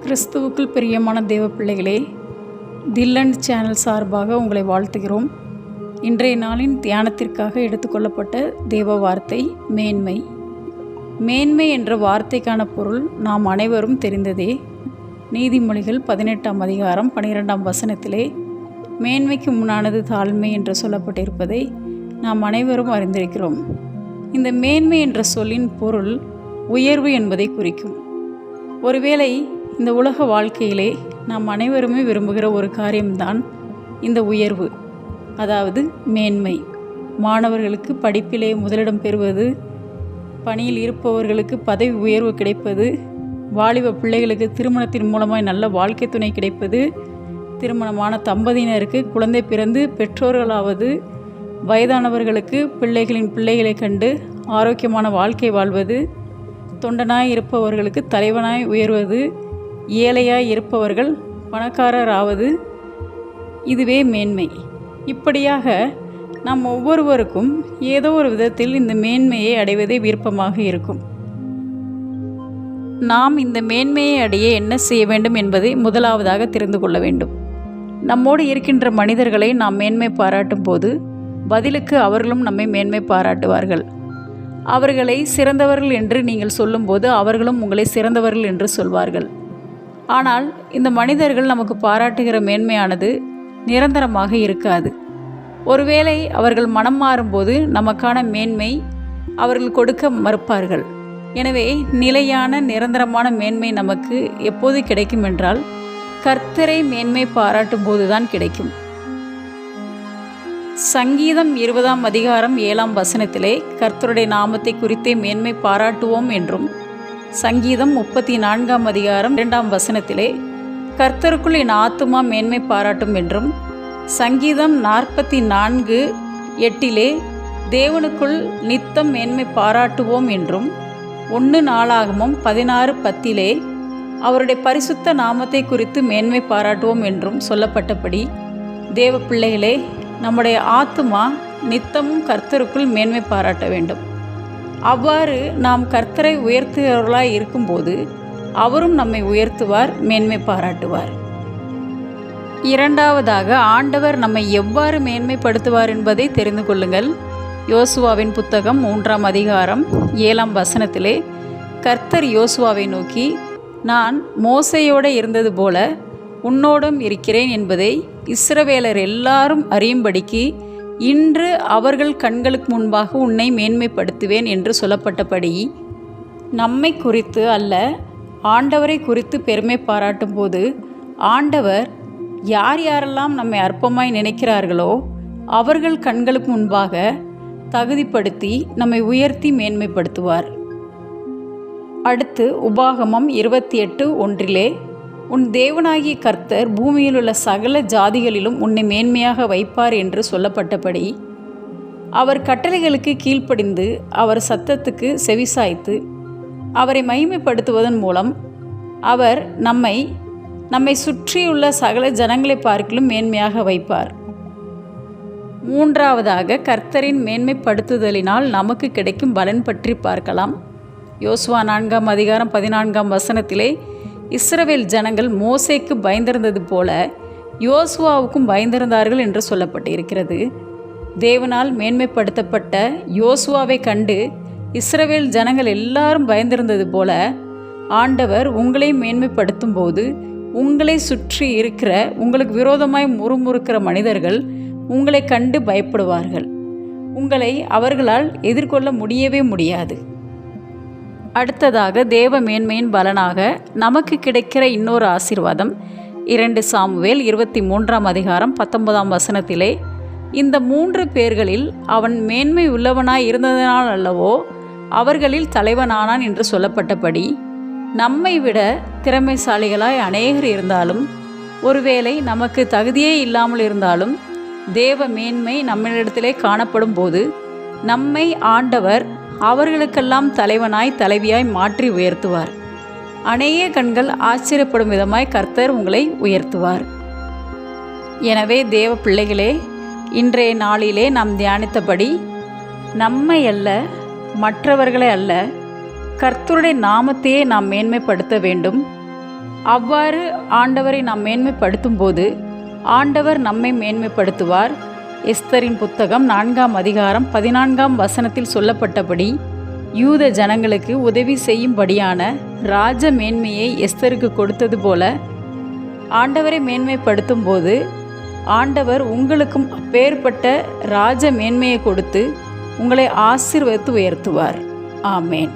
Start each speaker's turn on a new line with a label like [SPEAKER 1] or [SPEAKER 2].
[SPEAKER 1] கிறிஸ்துவுக்குள் பிரியமான தேவ பிள்ளைகளே, தில்லண்ட் சேனல் சார்பாக உங்களை வாழ்த்துகிறோம். இன்றைய நாளின் தியானத்திற்காக எடுத்துக்கொள்ளப்பட்ட தேவ வார்த்தை மேன்மை. மேன்மை என்ற வார்த்தைக்கான பொருள் நாம் அனைவரும் தெரிந்ததே. நீதிமொழிகள் 18ஆம் அதிகாரம் 12ஆம் வசனத்திலே மேன்மைக்கு முன்னானது தாழ்மை என்று சொல்லப்பட்டிருப்பதை நாம் அனைவரும் அறிந்திருக்கிறோம். இந்த மேன்மை என்ற சொல்லின் பொருள் உயர்வு என்பதை குறிக்கும். ஒருவேளை இந்த உலக வாழ்க்கையிலே நாம் அனைவருமே விரும்புகிற ஒரு காரியம்தான் இந்த உயர்வு, அதாவது மேன்மை. மாணவர்களுக்கு படிப்பிலே முதலிடம் பெறுவது, பணியில் இருப்பவர்களுக்கு பதவி உயர்வு கிடைப்பது, வாலிப பிள்ளைகளுக்கு திருமணத்தின் மூலமாய் நல்ல வாழ்க்கை துணை கிடைப்பது, திருமணமான தம்பதியினருக்கு குழந்தை பிறந்து பெற்றோர்களாவது, வயதானவர்களுக்கு பிள்ளைகளின் பிள்ளைகளை கண்டு ஆரோக்கியமான வாழ்க்கை வாழ்வது, தொண்டனாய் இருப்பவர்களுக்கு தலைவனாய் உயர்வது, ஏழையாய் இருப்பவர்கள் பணக்காரர் ஆவது, இதுவே மேன்மை. இப்படியாக நாம் ஒவ்வொருவருக்கும் ஏதோ ஒரு விதத்தில் இந்த மேன்மையை அடைவதே விருப்பமாக இருக்கும். நாம் இந்த மேன்மையை அடைய என்ன செய்ய வேண்டும் என்பதை முதலாவதாக தெரிந்து கொள்ள வேண்டும். நம்மோடு இருக்கின்ற மனிதர்களை நாம் மேன்மை பாராட்டும் போது பதிலுக்கு அவர்களும் நம்மை மேன்மை பாராட்டுவார்கள். அவர்களை சிறந்தவர்கள் என்று நீங்கள் சொல்லும்போது அவர்களும் உங்களை சிறந்தவர்கள் என்று சொல்வார்கள். ஆனால் இந்த மனிதர்கள் நமக்கு பாராட்டுகிற மேன்மையானது நிரந்தரமாக இருக்காது. ஒருவேளை அவர்கள் மனம் மாறும்போது நமக்கான மேன்மை அவர்கள் கொடுக்க மறுப்பார்கள். எனவே நிலையான நிரந்தரமான மேன்மை நமக்கு எப்போது கிடைக்கும் என்றால் கர்த்தரை மேன்மை பாராட்டும் போதுதான் கிடைக்கும். சங்கீதம் 20ஆம் அதிகாரம் 7ஆம் வசனத்திலே கர்த்தருடைய நாமத்தை குறித்தே மேன்மை பாராட்டுவோம் என்றும், சங்கீதம் 34ஆம் அதிகாரம் 2ஆம் வசனத்திலே கர்த்தருக்குள் என் ஆத்துமா மேன்மை பாராட்டும் என்றும், சங்கீதம் 44:8 தேவனுக்குள் நித்தம் மேன்மை பாராட்டுவோம் என்றும், 1 நாளாகமம் 16:10 அவருடைய பரிசுத்த நாமத்தை குறித்து மேன்மை பாராட்டுவோம் என்றும் சொல்லப்பட்டபடி தேவ பிள்ளைகளே, நம்முடைய ஆத்துமா நித்தமும் கர்த்தருக்குள் மேன்மை பாராட்ட வேண்டும். அவ்வாறு நாம் கர்த்தரை உயர்த்துகிறவர்களாய் இருக்கும்போது அவரும் நம்மை உயர்த்துவார், மேன்மை பாராட்டுவார். இரண்டாவதாக, ஆண்டவர் நம்மை எவ்வாறு மேன்மைப்படுத்துவார் என்பதை தெரிந்து கொள்ளுங்கள். யோசுவாவின் புத்தகம் 3ஆம் அதிகாரம் 7ஆம் வசனத்திலே கர்த்தர் யோசுவாவை நோக்கி, நான் மோசேயோடு இருந்தது போல உன்னோடும் இருக்கிறேன் என்பதை இஸ்ரவேலர் எல்லாரும் அறியும்படிக்கு இன்று அவர்கள் கண்களுக்கு முன்பாக உன்னை மேன்மைப்படுத்துவேன் என்று சொல்லப்பட்டபடி நம்மை குறித்து அல்ல, ஆண்டவரை குறித்து பெருமை பாராட்டும் போது ஆண்டவர் யார் யாரெல்லாம் நம்மை அற்பமாய் நினைக்கிறார்களோ அவர்கள் கண்களுக்கு முன்பாக தகுதிப்படுத்தி நம்மை உயர்த்தி மேன்மைப்படுத்துவார். அடுத்து உபாகமம் 28:1 உன் தேவனாகிய கர்த்தர் பூமியில் உள்ள சகல ஜாதிகளிலும் உன்னை மேன்மையாக வைப்பார் என்று சொல்லப்பட்டபடி அவர் கட்டளைகளுக்கு கீழ்ப்படிந்து அவர் சத்தத்துக்கு செவிசாய்த்து அவரை மகிமைப்படுத்துவதன் மூலம் அவர் நம்மை சுற்றியுள்ள சகல ஜனங்களை பார்க்கிலும் மேன்மையாக வைப்பார். மூன்றாவதாக, கர்த்தரின் மேன்மைப்படுத்துதலினால் நமக்கு கிடைக்கும் பலன் பற்றி பார்க்கலாம். யோசுவா 4ஆம் அதிகாரம் 14ஆம் வசனத்திலே இஸ்ரவேல் ஜனங்கள் மோசேக்கு பயந்திருந்தது போல யோசுவாவுக்கும் பயந்திருந்தார்கள் என்று சொல்லப்பட்டிருக்கிறது. தேவனால் மேன்மைப்படுத்தப்பட்ட யோசுவாவை கண்டு இஸ்ரவேல் ஜனங்கள் எல்லாரும் பயந்திருந்தது போல ஆண்டவர் உங்களை மேன்மைப்படுத்தும் போது உங்களை சுற்றி இருக்கிற உங்களுக்கு விரோதமாய் முறுமுறுக்கிற மனிதர்கள் உங்களை கண்டு பயப்படுவார்கள். உங்களை அவர்களால் எதிர்கொள்ள முடியவே முடியாது. அடுத்ததாக, தேவ மேன்மையின் பலனாக நமக்கு கிடைக்கிற இன்னொரு ஆசீர்வாதம் 2 சாமுவேல் 23ஆம் அதிகாரம் 19ஆம் வசனத்திலே இந்த 3 பேர்களில் அவன் மேன்மை உள்ளவனாய் இருந்ததனால் அல்லவோ அவர்களில் தலைவனானான் என்று சொல்லப்பட்டபடி நம்மை விட திறமைசாலிகளாய் அநேகர் இருந்தாலும், ஒருவேளை நமக்கு தகுதியே இல்லாமல் இருந்தாலும் தேவ மேன்மை நம்மளிடத்திலே காணப்படும் போது நம்மை ஆண்டவர் அவர்களுக்கெல்லாம் தலைவனாய் தலைவியாய் மாற்றி உயர்த்துவார். அநேக கண்கள் ஆச்சரியப்படும் விதமாய் கர்த்தர் உங்களை உயர்த்துவார். எனவே தேவ பிள்ளைகளே, இன்றைய நாளிலே நாம் தியானித்தபடி நம்மை அல்ல, மற்றவர்களை அல்ல, கர்த்தருடைய நாமத்தையே நாம் மேன்மைப்படுத்த வேண்டும். அவ்வாறு ஆண்டவரை நாம் மேன்மைப்படுத்தும் போது ஆண்டவர் நம்மை மேன்மைப்படுத்துவார். எஸ்தரின் புத்தகம் 4ஆம் அதிகாரம் 14ஆம் வசனத்தில் சொல்லப்பட்டபடி யூத ஜனங்களுக்கு உதவி செய்யும்படியான ராஜ மேன்மையை எஸ்தருக்கு கொடுத்தது போல ஆண்டவரை மேன்மைப்படுத்தும் போது ஆண்டவர் உங்களுக்கும் அப்பேற்பட்ட ராஜ மேன்மையை கொடுத்து உங்களை ஆசீர்வதித்து உயர்த்துவார். ஆமேன்.